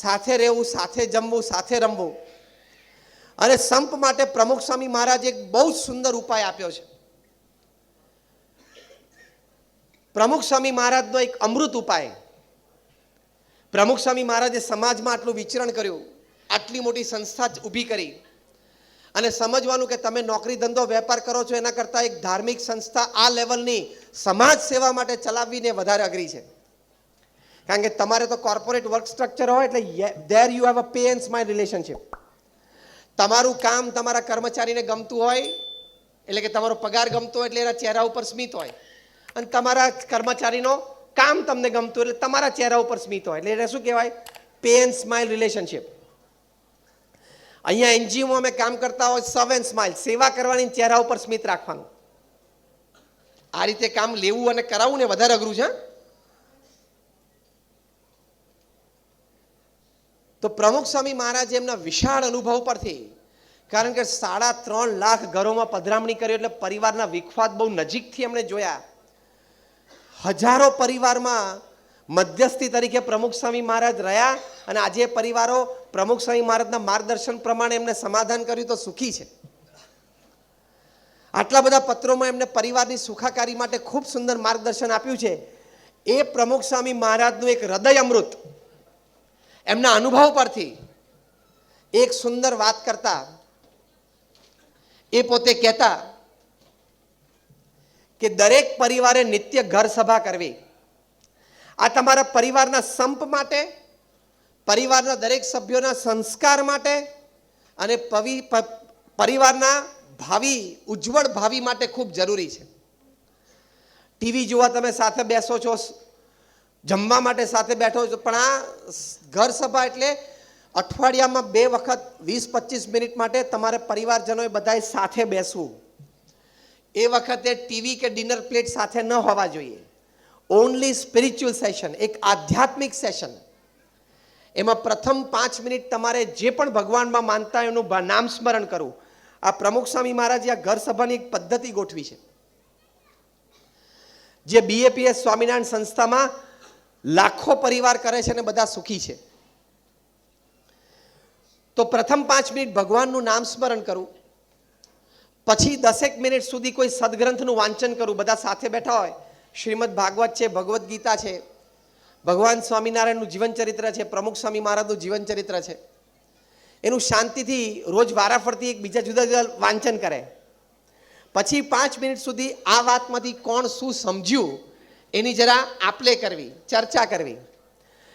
સાથે રહેવું, સાથે જમવું, સાથે રમવું. અને સંપ માટે પ્રમુખ સ્વામી મહારાજે એક બહુ જ સુંદર ઉપાય આપ્યો છે. પ્રમુખ સ્વામી મહારાજનો એક અમૃત ઉપાય. પ્રમુખ સ્વામી મહારાજે સમાજમાં આટલું વિચરણ કર્યું, આટલી મોટી સંસ્થા ઊભી કરી, અને સમજવાનું કે તમે નોકરી ધંધો વેપાર કરો છો એના કરતાં એક ધાર્મિક સંસ્થા આ લેવલની સમાજ સેવા માટે ચલાવવીને વધારે અઘરી છે. કારણ કે તમારે તો કોર્પોરેટ વર્ક સ્ટ્રક્ચર હોય એટલે there you have a pay and smile relationship. તમારું કામ તમારા કર્મચારીને ગમતું હોય એટલે કે તમારો પગાર ગમતો હોય એટલે એના ચહેરા ઉપર સ્મિત હોય, અને તમારા કર્મચારીનો કામ તમને ગમતું એટલે તમારા ચહેરા ઉપર સ્મિત હોય, એટલે એને શું કહેવાય? Pay and smile relationship. અહીંયા એનજીઓમાં અમે કામ કરતા હોય સર્વ એન્ડ સ્માઇલ, સેવા કરવાની, ચહેરા ઉપર સ્મિત રાખવાનું. આ રીતે કામ લેવું અને કરાવવું ને વધારે અઘરું છે. તો પ્રમુખ સ્વામી મહારાજે એમના વિશાળ અનુભવ પરથી, કારણ કે 3.5 લાખ ઘરોમાં પધરામણી કરી એટલે પરિવારના વિખવાદ બહુ નજીકથી એમણે જોયા. હજારો પરિવારમાં મધ્યસ્થી તરીકે પ્રમુખ સ્વામી મહારાજ રહ્યા, અને આજે પરિવારો પ્રમુખ સ્વામી મહારાજના માર્ગદર્શન પ્રમાણે એમને સમાધાન કર્યું તો સુખી છે. આટલા બધા પત્રોમાં એમને પરિવારની સુખાકારી માટે ખૂબ સુંદર માર્ગદર્શન આપ્યું છે. એ પ્રમુખ સ્વામી મહારાજનું એક હૃદય અમૃત એમના અનુભવ પરથી એક સુંદર વાત કરતા એ પોતે કહેતા કે દરેક પરિવારે નિત્ય ઘર સભા કરવી. આ તમારા પરિવારના સંપ માટે, પરિવારના દરેક સભ્યોના સંસ્કાર માટે અને પરિવારના ભાવિ ઉજ્જવળ ભાવિ માટે ખૂબ જરૂરી છે. ટીવી જોવા તમે સાથે બેસો છો, જમવા માટે સાથે બેઠો છો, પણ આ ઘર સભા એટલે અઠવાડિયામાં 2 વખત 20-25 મિનિટ માટે તમારે પરિવારજનોએ બધાએ સાથે બેસવું. એ વખતે ટીવી કે ડિનર પ્લેટ સાથે ન હોવા જોઈએ. ઓનલી સ્પિરિચ્યુઅલ સેશન, એક આધ્યાત્મિક સેશન. એમાં પ્રથમ 5 મિનિટ તમારે જે પણ ભગવાનમાં માનતા એનું નામ સ્મરણ કરવું. આ પ્રમુખ સ્વામી મહારાજે આ ઘર સભાની એક પદ્ધતિ ગોઠવી છે, જે BAPS સ્વામિનારાયણ સંસ્થામાં લાખો પરિવાર કરે છે અને બધા સુખી છે. તો પ્રથમ 5 મિનિટ ભગવાનનું નામ સ્મરણ કરવું, પછી 10 મિનિટ સુધી કોઈ સદગ્રંથનું વાંચન કરવું. બધા સાથે બેઠા હોય, શ્રીમદ ભાગવત છે, ભગવદ્ ગીતા છે, ભગવાન સ્વામિનારાયણનું જીવન ચરિત્ર છે, પ્રમુખ સ્વામી મહારાજનું જીવન ચરિત્ર છે, એનું શાંતિથી રોજ વારાફરતી એક બીજા જુદા જુદા વાંચન કરે. પછી 5 મિનિટ સુધી આ વાતમાંથી કોણ શું સમજ્યું એની જરા આપલે કરવી, ચર્ચા કરવી,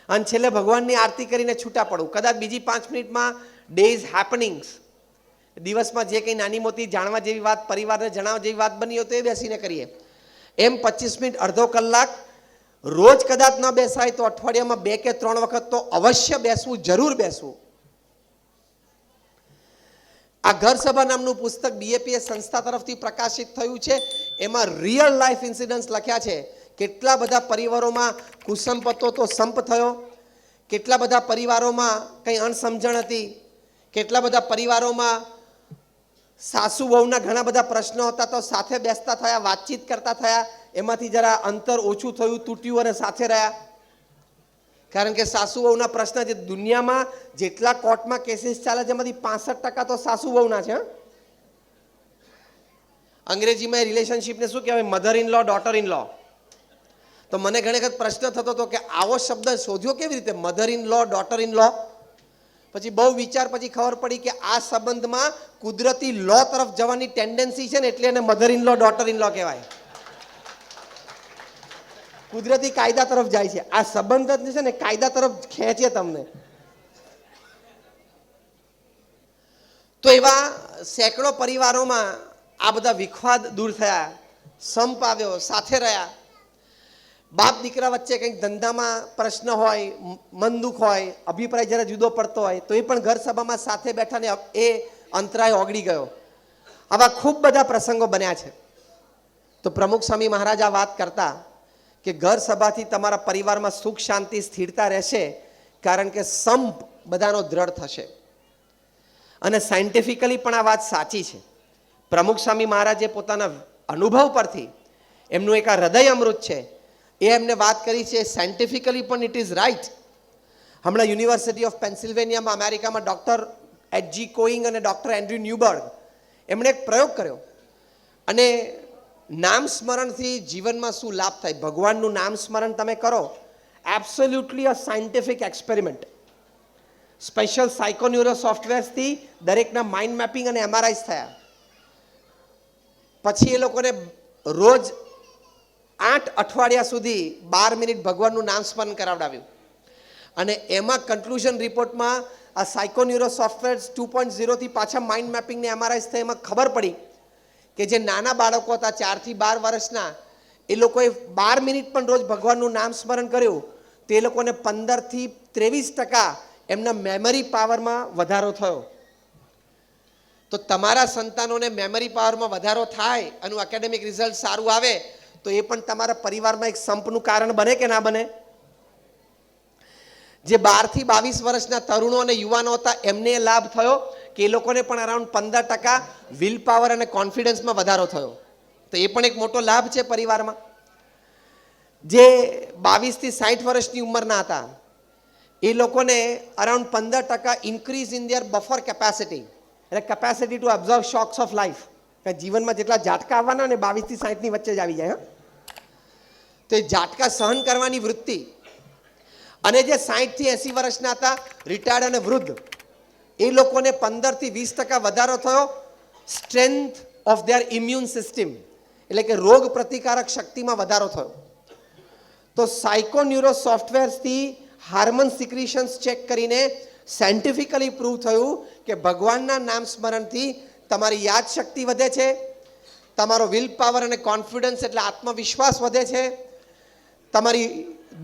અને છેલ્લે ભગવાનની આરતી કરીને છૂટા પડવું. કદાચ બીજી 5 મિનિટમાં ડેઝ હેપનિંગ્સ, દિવસમાં જે કંઈ નાની મોટી જાણવા જેવી વાત, પરિવારને જણાવવા જેવી વાત બની હોય તો એ બેસીને કરીએ. એમ 25 મિનિટ, અડધો કલાક રોજ કદાચ ન બેસાય તો અઠવાડિયામાં 2 કે 3 વખત તો અવશ્ય બેસવું, જરૂર બેસવું. આ ઘર સભા નામનું પુસ્તક BAPS સંસ્થા તરફથી પ્રકાશિત થયું છે. એમાં રિયલ લાઈફ ઇન્સિડન્ટ્સ લખ્યા છે. કેટલા બધા પરિવારોમાં કુસંપ હતો તો સંપ થયો, કેટલા બધા પરિવારોમાં કંઈ અણસમજણ હતી, કેટલા બધા પરિવારોમાં સાસુ વહુના ઘણા બધા પ્રશ્નો હતા તો સાથે બેસતા થયા, વાતચીત કરતા થયા, એમાંથી જરા અંતર ઓછું થયું, તૂટ્યું અને સાથે રહ્યા. કારણ કે સાસુ વહુના પ્રશ્ન, જે દુનિયામાં જેટલા કોર્ટમાં કેસીસ ચાલે છે એમાંથી 65% તો સાસુ વહુના છે. અંગ્રેજીમાં રિલેશનશિપને શું કહેવાય? Mother in law, daughter in law. તો મને ઘણી વખત પ્રશ્ન થતો હતો કે આવો શબ્દ શોધ્યો કેવી રીતે, mother in law, daughter in law? પછી બહુ વિચાર પછી ખબર પડી કે આ સંબંધમાં કુદરતી લો તરફ જવાની ટેન્ડન્સી છે ને, એટલે એને mother in law, daughter in law કહેવાય. કુદરતી કાયદા તરફ જાય છે. આ સંબંધ જ છે ને કાયદા તરફ ખેંચે તમને. તો એવા સેંકડો પરિવારોમાં આ બધા વિખવાદ દૂર થયા, સંપ આવ્યો, સાથે રહ્યા. બાપ દીકરા વચ્ચે કંઈક ધંધામાં પ્રશ્ન હોય, મન દુઃખ હોય, અભિપ્રાય જરા જુદો પડતો હોય તો એ પણ ઘર સભામાં સાથે બેઠા ને એ અંતરાય ઓગળી ગયો. આવા ખૂબ બધા પ્રસંગો બન્યા છે. તો પ્રમુખ સ્વામી મહારાજ આ વાત કરતા કે ઘર સભાથી તમારા પરિવારમાં સુખ શાંતિ સ્થિરતા રહેશે, કારણ કે સંપ બધાનો દ્રઢ થશે. અને સાયન્ટિફિકલી પણ આ વાત સાચી છે. પ્રમુખ સ્વામી મહારાજે પોતાના અનુભવ પરથી, એમનું એક આ હૃદય અમૃત છે, એ એમને વાત કરી છે. સાયન્ટિફિકલી પણ ઇટ ઇઝ રાઈટ. હમણાં યુનિવર્સિટી ઓફ પેન્સિલ્વેનિયામાં અમેરિકામાં ડૉક્ટર એચ.જી. કોઈંગ અને ડૉક્ટર એન્ડ્રુ ન્યુબર્ગ એમણે એક પ્રયોગ કર્યો અને નામ સ્મરણથી જીવનમાં શું લાભ થાય, ભગવાનનું નામ સ્મરણ તમે કરો, એબ્સોલ્યુટલી અ સાયન્ટિફિક એક્સપેરિમેન્ટ. સ્પેશિયલ સાયકોન્યુરો સોફ્ટવેર્સથી દરેકના માઇન્ડ મેપિંગ અને એમઆરઆઈસ થયા. પછી એ લોકોને રોજ 8 અઠવાડિયા સુધી 12 મિનિટ ભગવાનનું નામ સ્મરણ કરાવડાવ્યું અને એમાં કન્ક્લુઝન રિપોર્ટમાં આ સાયકોન્યુરો સોફ્ટવેર 2.0 થી પાછા માઇન્ડ મેપિંગ ને એમઆરઆઈસ થઈ એમાં ખબર પડી કે જે નાના બાળકો હતા 4 થી 12 વર્ષના, એ લોકોએ 12 મિનિટ પણ રોજ ભગવાનનું નામ સ્મરણ કર્યું તો એ લોકોને 15 થી 23% એમના મેમરી પાવરમાં વધારો થયો. તો તમારા સંતાનોને મેમરી પાવરમાં વધારો થાય અને એકેડેમિક રિઝલ્ટ સારું આવે તો એ પણ તમારા પરિવારમાં એક સંપનું કારણ બને કે ના બને? જે 12 થી 22 વર્ષના તરુણો અને યુવાનો હતા એમને લાભ થયો કે એ લોકોને પણ અરાઉન્ડ 15% વિલ પાવર અને કોન્ફિડન્સમાં વધારો થયો. તો એ પણ એક મોટો લાભ છે પરિવારમાં. જે 22 થી 60 વર્ષની ઉંમરના હતા એ લોકોને around 15% increase in their buffer capacity, એટલે capacity to absorb shocks of life. જીવનમાં જેટલા ઝાટકા આવવાના ને 22 થી 60 ની વચ્ચે જ આવી જાય. તો એ ઝાટકા સહન કરવાની વૃત્તિ. અને જે 60 થી 80 વર્ષના હતા રિટાયર્ડ અને વૃદ્ધ, એ લોકોને 15 થી 20% વધારો થયો strength of their immune system, એટલે કે રોગ પ્રતિકારક શક્તિમાં વધારો થયો. તો સાયકોન્યુરો સોફ્ટવેર્સથી હાર્મોન સિક્રિશન્સ ચેક કરીને સાયન્ટિફિકલી પ્રૂવ થયું કે ભગવાનના નામ સ્મરણથી તમારી યાદશક્તિ વધે છે, તમારો વિલ પાવર અને કોન્ફિડન્સ એટલે આત્મવિશ્વાસ વધે છે, તમારી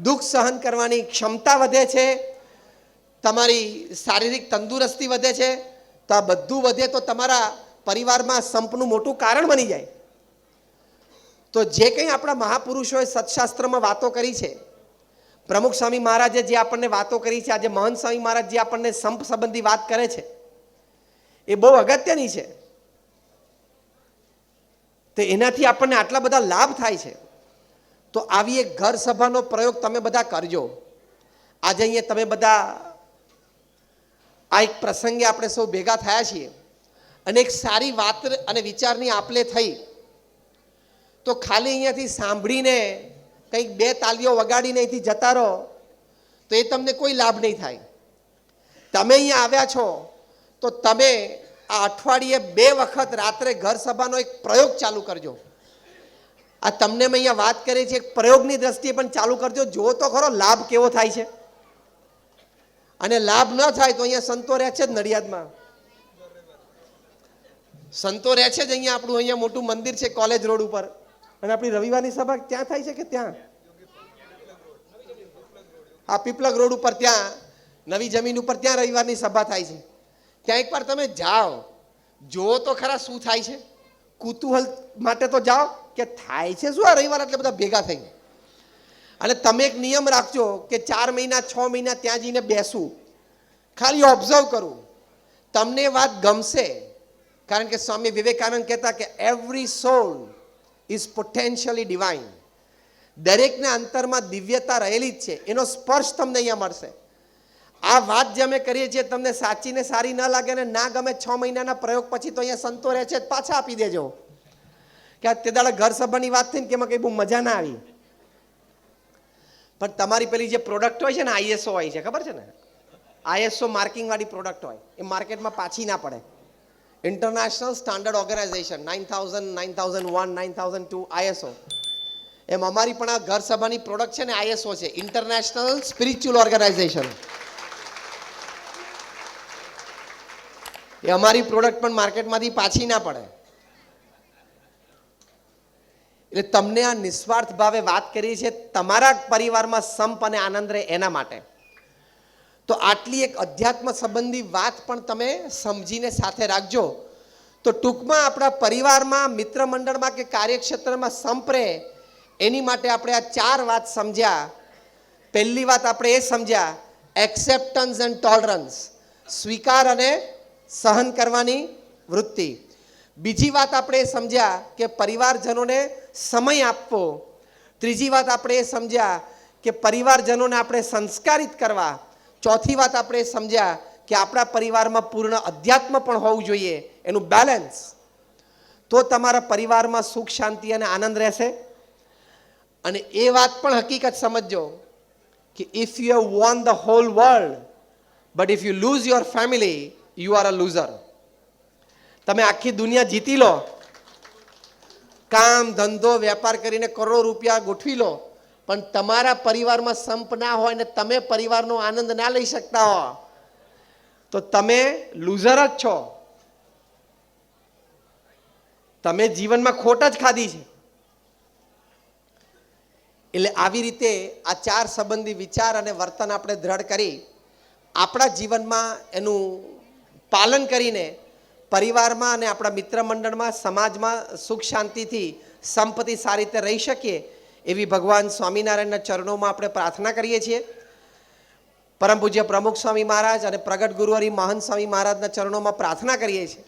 દુઃખ સહન કરવાની ક્ષમતા વધે છે, તમારી શારીરિક તંદુરસ્તી વધે છે. તો આ બધું વધે તો તમારા પરિવારમાં સંપનું મોટું કારણ બની જાય. તો જે કંઈ આપણા મહાપુરુષોએ સત્શાસ્ત્રમાં વાતો કરી છે, પ્રમુખ સ્વામી મહારાજે જે આપણને વાતો કરી છે, આજે મહંત સ્વામી મહારાજ જે આપણને સંપ સંબંધી વાત કરે છે એ બહુ અગત્યની છે. તો એનાથી આપણને આટલા બધા લાભ થાય છે. તો આવી એક ઘર સભાનો પ્રયોગ તમે બધા કરજો. આજે અહીંયા તમે બધા આ એક પ્રસંગે આપણે સૌ ભેગા થયા છીએ અને એક સારી વાત અને વિચારની આપલે થઈ. તો ખાલી અહીંયાથી સાંભળીને કંઈક 2 તાલીઓ વગાડીને અહીંથી જતા રહો તો એ તમને કોઈ લાભ નહીં થાય. તમે અહીંયા આવ્યા છો તો તમે આ અઠવાડિયે 2 વખત રાત્રે ઘર સભાનો એક પ્રયોગ ચાલુ કરજો. આ તમને મેં અહીંયા વાત કરી છે એક પ્રયોગની દ્રષ્ટિએ પણ ચાલુ કરજો. જો તો ખરો લાભ કેવો થાય છે. અને લાભ ન થાય તો અહીંયા સંતો રહે છે જ નડિયાદમાં, સંતો રહે છે જ અહીંયા. આપણું અહીંયા મોટું મંદિર છે કોલેજ રોડ ઉપર, અને આપણી રવિવારની સભા ત્યાં થાય છે કે ત્યાં? હા, પીપલગ રોડ ઉપર, ત્યાં નવી જમીન ઉપર ત્યાં રવિવારની સભા થાય છે. ત્યાં એકવાર તમે જાઓ, જો તો ખરા શું થાય છે. કુતૂહલ માટે તો જાઓ કે થાય છે શું આ રવિવાર એટલે બધા ભેગા થઈ. અને તમે એક નિયમ રાખજો કે 4 મહિના 6 મહિના ત્યાં જઈને બેસવું, ખાલી ઓબ્ઝર્વ કરું, તમને વાત ગમશે. કારણ કે સ્વામી વિવેકાનંદ કહેતા કે every solve is potentially divine. દરેકના અંતરમાં દિવ્યતા રહેલી જ છે, એનો સ્પર્શ તમને અહીંયા મળશે. આ વાત જે અમે કરીએ છીએ તમને સાચીને સારી ન લાગે ને ના ગમે, 6 મહિનાના પ્રયોગ પછી તો અહીંયા સંતો રહે છે પાછા આપી દેજો કે તે દાડે ઘર સભાની વાત થઈ ને કે એમાં કંઈ બહુ મજા ના આવી. પણ તમારી પેલી જે પ્રોડક્ટ હોય છે ને, આઈએસઓ હોય છે, ખબર છે ને, આઈએસઓ માર્કિંગ વાળી પ્રોડક્ટ હોય, એ માર્કેટમાં પાછી ના પડે. International standard organisation 9000, 9001, 9002 ISO. એમ અમારી પણ આ ઘર સભાની પ્રોડક્ટ છે ને આઈએસઓ છે, ઇન્ટરનેશનલ સ્પિરિચ્યુઅલ ઓર્ગેનાઇઝેશન. એ અમારી પ્રોડક્ટ પણ માર્કેટમાંથી પાછી ના પડે. એટલે તમને આ નિસ્વાર્થ ભાવે વાત કરી છે તમારા પરિવારમાં સંપ અને આનંદ રહે એના માટે. તો આટલી એક અધ્યાત્મ સંબંધી વાત પણ તમે સમજીને સાથે રાખજો. તો ટૂંકમાં આપણા પરિવારમાં, મિત્ર મંડળમાં કે કાર્યક્ષેત્રમાં સંપ રહે એની માટે આપણે આ 4 વાત સમજ્યા. પહેલી વાત આપણે એ સમજ્યા એક્સેપ્ટન્સ એન્ડ ટોલરન્સ, સ્વીકાર અને સહન કરવાની વૃત્તિ. બીજી વાત આપણે એ સમજ્યા કે પરિવારજનોને સમય આપવો. ત્રીજી વાત આપણે એ સમજ્યા કે પરિવારજનોને આપણે સંસ્કારિત કરવા. ચોથી વાત આપણે સમજ્યા કે આપણા પરિવારમાં પૂર્ણ અધ્યાત્મ પણ હોવું જોઈએ, એનું બેલેન્સ. તો તમારા પરિવારમાં સુખ શાંતિ અને આનંદ રહેશે. અને એ વાત પણ હકીકત સમજજો કે if you have won the hall world but if you loose your family you are a loser. તમે આખી દુનિયા જીતી લો, કામ ધંધો વેપાર કરીને કરોડો રૂપિયા ગોઠવી લો, પણ તમારા પરિવારમાં સંપ ના હોય ને તમે પરિવારનો આનંદ ના લઈ શકતા હો તો તમે લૂઝર જ છો. તમે જીવનમાં ખોટ જ ખાધી છે. એટલે આવી રીતે આ ચાર સંબંધી વિચાર અને વર્તન આપણે દ્રઢ કરી આપણા જીવનમાં એનું પાલન કરીને પરિવારમાં અને આપણા મિત્ર મંડળમાં સમાજમાં સુખ શાંતિથી સંપત્તિ સારી રીતે રહી શકીએ એવી ભગવાન સ્વામિનારાયણના ચરણોમાં આપણે પ્રાર્થના કરીએ છીએ. પરમ પૂજ્ય પ્રમુખ સ્વામી મહારાજ અને પ્રગટ ગુરુહરિ મહંત સ્વામી મહારાજના ચરણોમાં પ્રાર્થના કરીએ છીએ